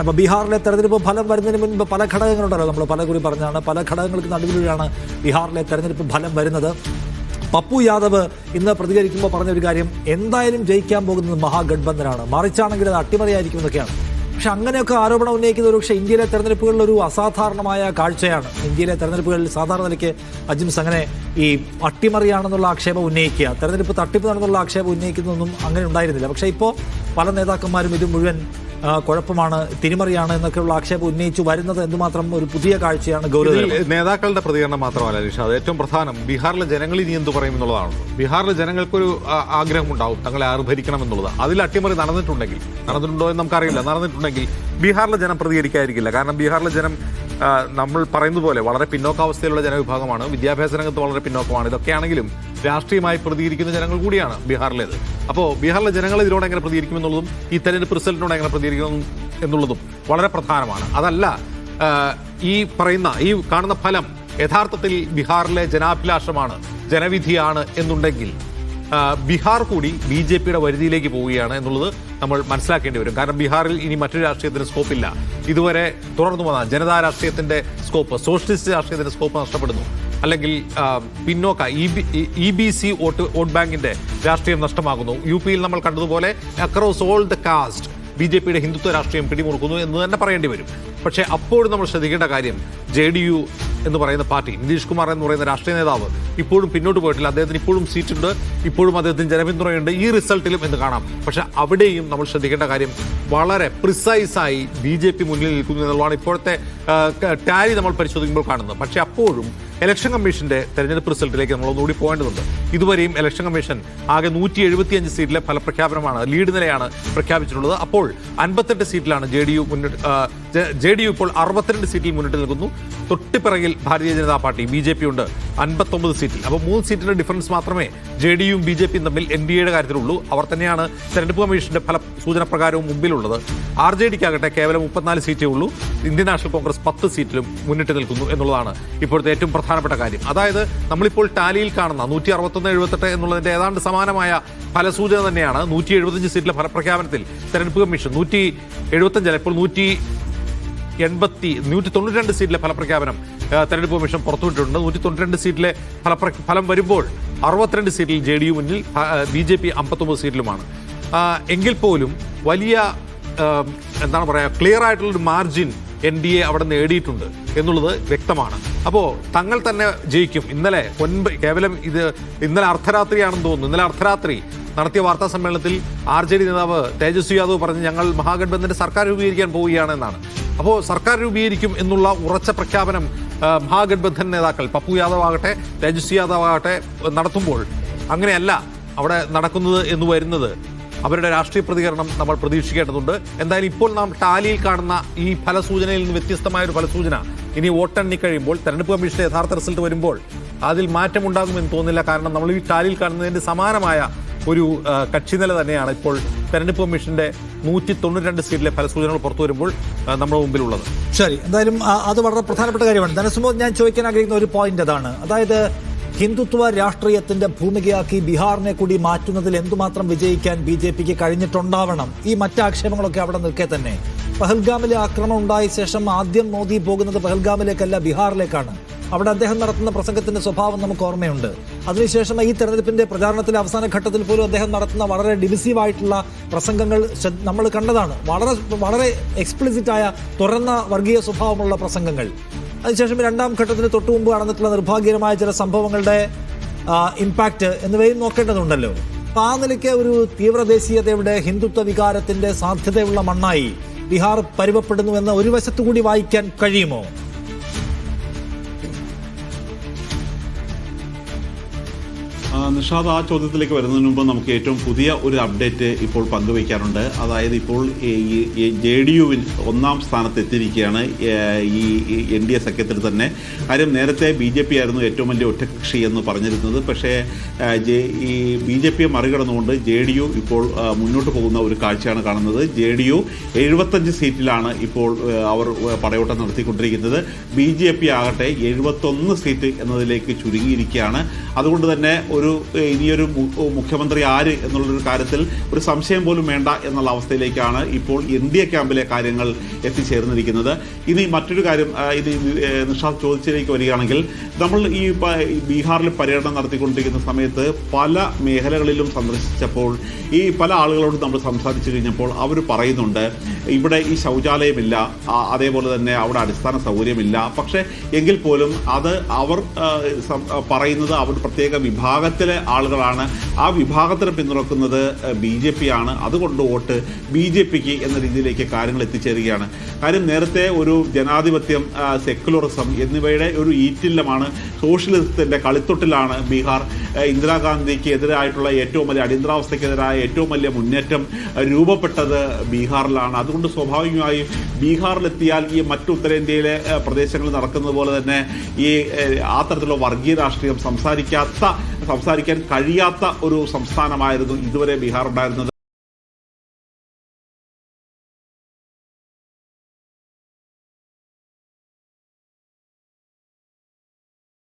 അപ്പോൾ ബീഹാറിലെ തെരഞ്ഞെടുപ്പ് ഫലം വരുന്നതിന് മുൻപ് പല ഘടകങ്ങളുണ്ടല്ലോ, നമ്മൾ പല കൂടി പറഞ്ഞാണ്, പല ഘടകങ്ങൾക്ക് നടുവിലൂടെയാണ് ബീഹാറിലെ തെരഞ്ഞെടുപ്പ് ഫലം വരുന്നത്. പപ്പു യാദവ് ഇന്ന് പ്രതികരിക്കുമ്പോൾ പറഞ്ഞൊരു കാര്യം, എന്തായാലും ജയിക്കാൻ പോകുന്നത് മഹാഗഡ്ബന്ധനാണ്, മറിച്ചാണെങ്കിൽ അത് അട്ടിമറിയായിരിക്കും എന്നൊക്കെയാണ്. പക്ഷെ അങ്ങനെയൊക്കെ ആരോപണം ഉന്നയിക്കുന്ന ഒരു പക്ഷേ ഇന്ത്യയിലെ തെരഞ്ഞെടുപ്പുകളിൽ ഒരു അസാധാരണമായ കാഴ്ചയാണ്. ഇന്ത്യയിലെ തെരഞ്ഞെടുപ്പുകളിൽ സാധാരണ നിലയ്ക്ക് അജിംസ് അങ്ങനെ ഈ അട്ടിമറിയാണെന്നുള്ള ആക്ഷേപം ഉന്നയിക്കുക, തെരഞ്ഞെടുപ്പ് തട്ടിപ്പ് നടന്നുള്ള ആക്ഷേപം ഉന്നയിക്കുന്നതൊന്നും അങ്ങനെ ഉണ്ടായിരുന്നില്ല. പക്ഷേ ഇപ്പോൾ പല നേതാക്കന്മാരും ഇത് മുഴുവൻ കുഴപ്പമാണ്, തിരിമറിയാണ് എന്നൊക്കെയുള്ള ആക്ഷേപം ഉന്നയിച്ചു വരുന്നത് എന്തുമാത്രം ഒരു പുതിയ കാഴ്ചയാണ്. ഗൗരവം നേതാക്കളുടെ പ്രതികരണം മാത്രമല്ല നിഷാദ്, ഏറ്റവും പ്രധാനം ബീഹാറിലെ ജനങ്ങൾ ഇനി എന്ത് പറയും എന്നുള്ളതാണ്. ബീഹാറിലെ ജനങ്ങൾക്കൊരു ആഗ്രഹം ഉണ്ടാവും തങ്ങളെ ആര് ഭരിക്കണം എന്നുള്ളത്. അതിൽ അട്ടിമറി നടന്നിട്ടുണ്ടോ എന്ന് നമുക്കറിയില്ല. നടന്നിട്ടുണ്ടെങ്കിൽ ബീഹാറിലെ ജനം പ്രതികരിക്കാതിരിക്കില്ല. കാരണം ബീഹാറിലെ ജനം നമ്മൾ പറയുന്നത് പോലെ വളരെ പിന്നോക്കാവസ്ഥയിലുള്ള ജനവിഭാഗമാണ്, വിദ്യാഭ്യാസ രംഗത്ത് വളരെ പിന്നോക്കമാണ്. ഇതൊക്കെയാണെങ്കിലും രാഷ്ട്രീയമായി പ്രതികരിക്കുന്ന ജനങ്ങൾ കൂടിയാണ് ബീഹാറിലേത്. അപ്പോൾ ബീഹാറിലെ ജനങ്ങൾ ഇതിനോട് എങ്ങനെ പ്രതികരിക്കുമെന്നുള്ളതും ഈ തെരഞ്ഞെടുപ്പ് റിസൾട്ടിനോട് എങ്ങനെ പ്രതികരിക്കണം എന്നുള്ളതും വളരെ പ്രധാനമാണ്. അതല്ല ഈ കാണുന്ന ഫലം യഥാർത്ഥത്തിൽ ബീഹാറിലെ ജനാഭിലാഷമാണ്, ജനവിധിയാണ് എന്നുണ്ടെങ്കിൽ ബീഹാർ കൂടി BJPയുടെ വരുതിയിലേക്ക് പോവുകയാണ് എന്നുള്ളത് നമ്മൾ മനസ്സിലാക്കേണ്ടി വരും. കാരണം ബീഹാറിൽ ഇനി മറ്റൊരു രാഷ്ട്രീയത്തിന് സ്കോപ്പില്ല. ഇതുവരെ തുടർന്നു വന്ന ജനതാ രാഷ്ട്രീയത്തിന്റെ സ്കോപ്പ്, സോഷ്യലിസ്റ്റ് രാഷ്ട്രീയത്തിന്റെ സ്കോപ്പ് നഷ്ടപ്പെടുന്നു. അല്ലെങ്കിൽ പിന്നോക്ക EBC വോട്ട് ബാങ്കിന്റെ രാഷ്ട്രീയം നഷ്ടമാകുന്നു. UP യിൽ നമ്മൾ കണ്ടതുപോലെ അക്രോസ് ഓൾ ദ കാസ്റ്റ് BJPയുടെ ഹിന്ദുത്വ രാഷ്ട്രീയം പിടിമുറുക്കുന്നു എന്ന് തന്നെ പറയേണ്ടി വരും. പക്ഷേ അപ്പോഴും നമ്മൾ ശ്രദ്ധിക്കേണ്ട കാര്യം, JDU എന്ന് പറയുന്ന പാർട്ടി, നിതീഷ് കുമാർ എന്ന് പറയുന്ന രാഷ്ട്രീയ നേതാവ് ഇപ്പോഴും പിന്നോട്ട് പോയിട്ടില്ല. അദ്ദേഹത്തിന് ഇപ്പോഴും സീറ്റുണ്ട്, ഇപ്പോഴും അദ്ദേഹത്തിന് ജനപിന്തുണയുണ്ട് ഈ റിസൾട്ടിലും എന്ന് കാണാം. പക്ഷെ അവിടെയും നമ്മൾ ശ്രദ്ധിക്കേണ്ട കാര്യം, വളരെ പ്രിസൈസായി BJP മുന്നിൽ നിൽക്കുന്നു എന്നുള്ളതാണ് ഇപ്പോഴത്തെ ടാലി നമ്മൾ പരിശോധിക്കുമ്പോൾ കാണുന്നത്. പക്ഷേ അപ്പോഴും ഇലക്ഷൻ കമ്മീഷന്റെ തെരഞ്ഞെടുപ്പ് റിസൾട്ടിലേക്ക് നമ്മൾ ഒന്നുകൂടി പോകേണ്ടതുണ്ട്. ഇതുവരെയും ഇലക്ഷൻ കമ്മീഷൻ ആകെ 175 സീറ്റിലെ ഫലപ്രഖ്യാപനമാണ്, ലീഡ് നിലയാണ് പ്രഖ്യാപിച്ചിട്ടുള്ളത്. അപ്പോൾ 58 സീറ്റിലാണ് JDU ഇപ്പോൾ 62 സീറ്റിൽ മുന്നിട്ട് നിൽക്കുന്നു. തൊട്ടിപ്പിറകിൽ ഭാരതീയ ജനതാ പാർട്ടി BJP ഉണ്ട് 59 സീറ്റിൽ. അപ്പോൾ 3 സീറ്റിന്റെ ഡിഫറൻസ് മാത്രമേ JDUവും BJPയും തമ്മിൽ NDAയുടെ കാര്യത്തിലുള്ളൂ. അവർ തന്നെയാണ് തെരഞ്ഞെടുപ്പ് കമ്മീഷന്റെ ഫല സൂചന പ്രകാരവും മുമ്പിലുള്ളത്. RJDക്കാകട്ടെ കേവലം 34 സീറ്റേ ഉള്ളൂ. ഇന്ത്യൻ നാഷണൽ കോൺഗ്രസ് 10 സീറ്റിലും മുന്നിട്ട് നിൽക്കുന്നു എന്നുള്ളതാണ് ഇപ്പോഴത്തെ ഏറ്റവും പ്രധാനപ്പെട്ട കാര്യം. അതായത് നമ്മളിപ്പോൾ ടാലിയിൽ കാണുന്ന 161-78 എന്നുള്ളതിന്റെ ഏതാണ്ട് സമാനമായ ഫലസൂചന തന്നെയാണ് 175 സീറ്റിലെ ഫലപ്രഖ്യാപനത്തിൽ തെരഞ്ഞെടുപ്പ് കമ്മീഷൻ 175 ഇപ്പോൾ 192 സീറ്റിലെ ഫലപ്രഖ്യാപനം തെരഞ്ഞെടുപ്പ് കമ്മീഷൻ പുറത്തുവിട്ടിട്ടുണ്ട്. 192 സീറ്റിലെ ഫലം വരുമ്പോൾ 62 സീറ്റിൽ JDU മുന്നിൽ, BJP 59 സീറ്റിലുമാണ്. എങ്കിൽ പോലും വലിയ ക്ലിയർ ആയിട്ടുള്ളൊരു മാർജിൻ NDA അവിടെ നേടിയിട്ടുണ്ട് എന്നുള്ളത് വ്യക്തമാണ്. അപ്പോൾ തങ്ങൾ തന്നെ ജയിക്കും. ഇന്നലെ അർദ്ധരാത്രിയാണെന്ന് തോന്നുന്നു, ഇന്നലെ അർദ്ധരാത്രി നടത്തിയ വാർത്താ സമ്മേളനത്തിൽ RJD നേതാവ് തേജസ്വി യാദവ് പറഞ്ഞ് ഞങ്ങൾ മഹാഗഡ്ബന്ധന്റെ സർക്കാർ രൂപീകരിക്കാൻ പോവുകയാണ് എന്നാണ്. അപ്പോൾ സർക്കാർ രൂപീകരിക്കും എന്നുള്ള ഉറച്ച പ്രഖ്യാപനം മഹാഗഡ്ബന്ധൻ നേതാക്കൾ പപ്പു യാദവ് ആകട്ടെ തേജസ്വി യാദവ് ആകട്ടെ നടത്തുമ്പോൾ അങ്ങനെയല്ല അവിടെ നടക്കുന്നത് എന്ന് വരുന്നത് അവരുടെ രാഷ്ട്രീയ പ്രതികരണം നമ്മൾ പ്രതീക്ഷിക്കേണ്ടതുണ്ട്. എന്തായാലും ഇപ്പോൾ നാം ടാലിയിൽ കാണുന്ന ഈ ഫലസൂചനയിൽ നിന്ന് വ്യത്യസ്തമായൊരു ഫലസൂചന ഇനി വോട്ടെണ്ണി കഴിയുമ്പോൾ, തെരഞ്ഞെടുപ്പ് കമ്മീഷന്റെ യഥാർത്ഥ റിസൾട്ട് വരുമ്പോൾ അതിൽ മാറ്റമുണ്ടാകുമെന്ന് തോന്നുന്നില്ല. കാരണം നമ്മൾ ഈ ടാലിയിൽ കാണുന്നതിന്റെ സമാനമായ ഒരു കക്ഷിനില തന്നെയാണ് ഇപ്പോൾ തെരഞ്ഞെടുപ്പ് കമ്മീഷന്റെ 192 സീറ്റിലെ ഫലസൂചനകൾ പുറത്തു വരുമ്പോൾ നമ്മുടെ മുമ്പിലുള്ളത്. ശരി, എന്തായാലും അത് വളരെ പ്രധാനപ്പെട്ട കാര്യമാണ്. ധനസുമോദ്, ഞാൻ ചോദിക്കാൻ ആഗ്രഹിക്കുന്ന ഒരു പോയിന്റ് അതാണ്. അതായത് ഹിന്ദുത്വ രാഷ്ട്രീയത്തിന്റെ ഭൂമികയാക്കി ബീഹാറിനെ കൂടി മാറ്റുന്നതിൽ എന്തുമാത്രം വിജയിക്കാൻ BJPക്ക് കഴിഞ്ഞിട്ടുണ്ടാവണം. ഈ മറ്റാക്ഷേപങ്ങളൊക്കെ അവിടെ നിൽക്കെ തന്നെ പഹൽഗാമിലെ ആക്രമണം ഉണ്ടായ ശേഷം ആദ്യം മോദി പോകുന്നത് പഹൽഗാമിലേക്കല്ല, ബീഹാറിലേക്കാണ്. അവിടെ അദ്ദേഹം നടത്തുന്ന പ്രസംഗത്തിന്റെ സ്വഭാവം നമുക്ക് ഓർമ്മയുണ്ട്. അതിനുശേഷം ഈ തെരഞ്ഞെടുപ്പിന്റെ പ്രചാരണത്തിലെ അവസാന ഘട്ടത്തിൽ പോലും അദ്ദേഹം നടത്തുന്ന വളരെ ഡിവിസീവായിട്ടുള്ള പ്രസംഗങ്ങൾ നമ്മൾ കണ്ടതാണ്. വളരെ എക്സ്പ്ലിസിറ്റായ തുറന്ന വർഗീയ സ്വഭാവമുള്ള പ്രസംഗങ്ങൾ. അതിനുശേഷം രണ്ടാം ഘട്ടത്തിന് തൊട്ടു മുമ്പ് നടന്നിട്ടുള്ള നിർഭാഗ്യകരമായ ചില സംഭവങ്ങളുടെ ഇമ്പാക്റ്റ് എന്നിവയും നോക്കേണ്ടതുണ്ടല്ലോ. അപ്പം ആ നിലയ്ക്ക് ഒരു തീവ്രദേശീയതയുടെ ഹിന്ദുത്വ വികാരത്തിന്റെ സാധ്യതയുള്ള മണ്ണായി ബീഹാർ പരുവപ്പെടുന്നുവെന്ന് ഒരു വശത്തുകൂടി വായിക്കാൻ കഴിയുമോ? നിഷാദ്, ആ ചോദ്യത്തിലേക്ക് വരുന്നതിന് മുമ്പ് നമുക്ക് ഏറ്റവും പുതിയ ഒരു അപ്ഡേറ്റ് ഇപ്പോൾ പങ്കുവയ്ക്കാറുണ്ട്. അതായത് ഇപ്പോൾ JDUവിൽ 1ാം സ്ഥാനത്ത് എത്തിയിരിക്കുകയാണ് ഈ NDA സഖ്യത്തിൽ തന്നെ. കാര്യം നേരത്തെ BJP ആയിരുന്നു ഏറ്റവും വലിയ ഒറ്റകക്ഷി എന്ന് പറഞ്ഞിരുന്നത്. പക്ഷേ ഈ BJPയെ മറികടന്നുകൊണ്ട് JDU ഇപ്പോൾ മുന്നോട്ട് പോകുന്ന ഒരു കാഴ്ചയാണ് കാണുന്നത്. JDU 75 സീറ്റിലാണ് ഇപ്പോൾ അവർ പടയോട്ടം നടത്തിക്കൊണ്ടിരിക്കുന്നത്. BJP ആകട്ടെ 71 സീറ്റ് എന്നതിലേക്ക് ചുരുങ്ങിയിരിക്കുകയാണ്. അതുകൊണ്ട് തന്നെ ഒരു ഇനിയൊരു മുഖ്യമന്ത്രി ആര് എന്നുള്ളൊരു കാര്യത്തിൽ ഒരു സംശയം പോലും വേണ്ട എന്നുള്ള അവസ്ഥയിലേക്കാണ് ഇപ്പോൾ NDA ക്യാമ്പിലെ കാര്യങ്ങൾ എത്തിച്ചേർന്നിരിക്കുന്നത്. ഇനി മറ്റൊരു കാര്യം, ഇത് നിഷാദ് ചോദിച്ചതിലേക്ക് വരികയാണെങ്കിൽ, നമ്മൾ ഈ ബീഹാറിൽ പര്യടനം നടത്തിക്കൊണ്ടിരിക്കുന്ന സമയത്ത് പല മേഖലകളിലും സന്ദർശിച്ചപ്പോൾ ഈ പല ആളുകളോട് നമ്മൾ സംസാരിച്ചു കഴിഞ്ഞപ്പോൾ അവർ പറയുന്നുണ്ട്, ഇവിടെ ഈ ശൗചാലയമില്ല, അതേപോലെ തന്നെ അവിടെ അടിസ്ഥാന സൗകര്യമില്ല. പക്ഷേ എങ്കിൽ പോലും അത് അവർ പറയുന്നത് അവർ പ്രത്യേക വിഭാഗത്തിലെ ആളുകളാണ്, ആ വിഭാഗത്തിനെ പിന്തുണക്കുന്നത് BJP ആണ്, അതുകൊണ്ട് വോട്ട് BJPക്ക് എന്ന രീതിയിലേക്ക് കാര്യങ്ങൾ എത്തിച്ചേരുകയാണ്. കാര്യം നേരത്തെ ഒരു ജനാധിപത്യം, സെക്യുലറിസം എന്നിവയുടെ ഒരു ഈറ്റില്ലമാണ്, സോഷ്യലിസത്തിൻ്റെ കളിത്തൊട്ടിലാണ് ബീഹാർ. ഇന്ദിരാഗാന്ധിക്ക് എതിരായിട്ടുള്ള ഏറ്റവും വലിയ അടിയന്തരാവസ്ഥയ്ക്കെതിരായ ഏറ്റവും വലിയ മുന്നേറ്റം രൂപപ്പെട്ടത് ബീഹാറിലാണ്. അതുകൊണ്ട് സ്വാഭാവികമായും ബീഹാറിലെത്തിയാൽ ഈ മറ്റു ഉത്തരേന്ത്യയിലെ പ്രദേശങ്ങളിൽ നടക്കുന്നത് പോലെ തന്നെ ഈ ആ തരത്തിലുള്ള വർഗീയ രാഷ്ട്രീയം സംസാരിക്കാൻ കഴിയാത്ത ഒരു സംസ്ഥാനമായിരുന്നു ഇതുവരെ ബീഹാർ ഉണ്ടായിരുന്നത്.